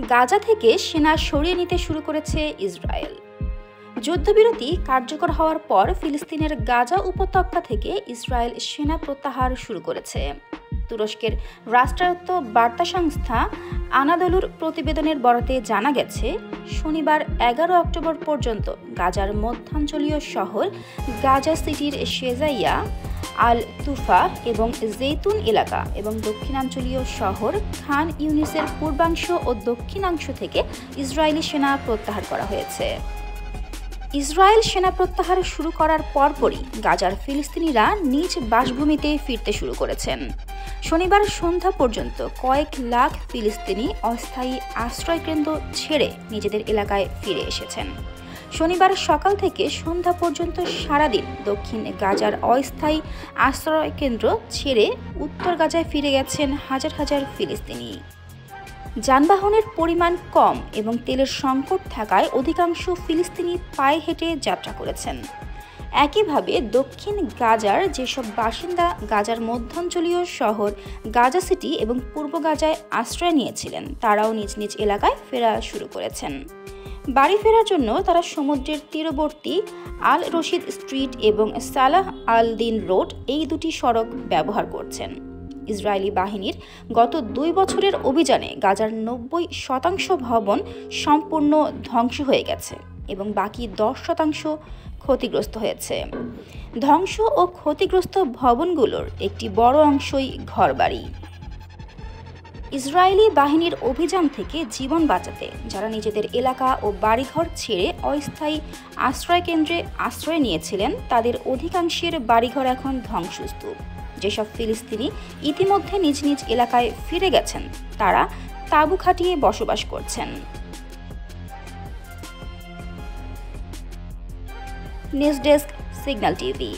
গাজা থেকে সেনা সরিয়ে নিতে শুরু করেছে ইসরায়েল। যুদ্ধবিরতি কার্যকর হওয়ার পর ফিলিস্তিনের গাজা উপত্যকা থেকে ইসরায়েল সেনা প্রত্যাহার শুরু করেছে। তুরস্কের রাষ্ট্রায়ত্ত বার্তা সংস্থা আনাদলুর প্রতিবেদনের বরাতে জানা গেছে, শনিবার 11 অক্টোবর পর্যন্ত গাজার মধ্যাঞ্চলীয় শহর গাজা সিটির শেজাইয়া, আল তুফা এবং জেতুন এলাকা এবং দক্ষিণাঞ্চলীয় শহর খান ইউনিসের পূর্বাংশ ও দক্ষিণাংশ থেকে ইসরায়েলি সেনা প্রত্যাহার করা হয়েছে। ইসরায়েল সেনা প্রত্যাহার শুরু করার পরপরই গাজার ফিলিস্তিনিরা নিজ বাসভূমিতে ফিরতে শুরু করেছেন। শনিবার সন্ধ্যা পর্যন্ত কয়েক লাখ ফিলিস্তিনি অস্থায়ী আশ্রয়কেন্দ্র ছেড়ে নিজেদের এলাকায় ফিরে এসেছেন। শনিবার সকাল থেকে সন্ধ্যা পর্যন্ত সারাদিন দক্ষিণ গাজার অস্থায়ী আশ্রয়কেন্দ্র ছেড়ে উত্তর গাজায় ফিরে গেছেন হাজার হাজার ফিলিস্তিনি। যানবাহনের পরিমাণ কম এবং তেলের সংকট থাকায় অধিকাংশ ফিলিস্তিনি পায়ে হেঁটে যাত্রা করেছেন। একইভাবে দক্ষিণ গাজার যেসব বাসিন্দা গাজার মধ্যাঞ্চলীয় শহর গাজা সিটি এবং পূর্ব গাজায় আশ্রয় নিয়েছিলেন, তারাও নিজ নিজ এলাকায় ফেরা শুরু করেছেন। বাড়ি ফেরার জন্য তারা সমুদ্রের তীরবর্তী আল রশিদ স্ট্রিট এবং সালাহ আল দিন রোড, এই দুটি সড়ক ব্যবহার করছেন। ইসরায়েলি বাহিনীর গত 2 বছরের অভিযানে গাজার 90% ভবন সম্পূর্ণ ধ্বংস হয়ে গেছে এবং বাকি 10% ক্ষতিগ্রস্ত হয়েছে। ধ্বংস ও ক্ষতিগ্রস্ত ভবনগুলোর একটি বড় অংশই ঘরবাড়ি। ইসরায়েলি বাহিনীর অভিযান থেকে জীবন বাঁচাতে যারা নিজেদের এলাকা ও বাড়িঘর ছেড়ে অস্থায়ী আশ্রয়কেন্দ্রে আশ্রয় নিয়েছিলেন, তাদের অধিকাংশের বাড়িঘর এখন ধ্বংসস্তূপ। যেসব ফিলিস্তিনি ইতিমধ্যে নিজ নিজ এলাকায় ফিরে গেছেন, তারা তাঁবু খাটিয়ে বসবাস করছেন। News desk, signal TV.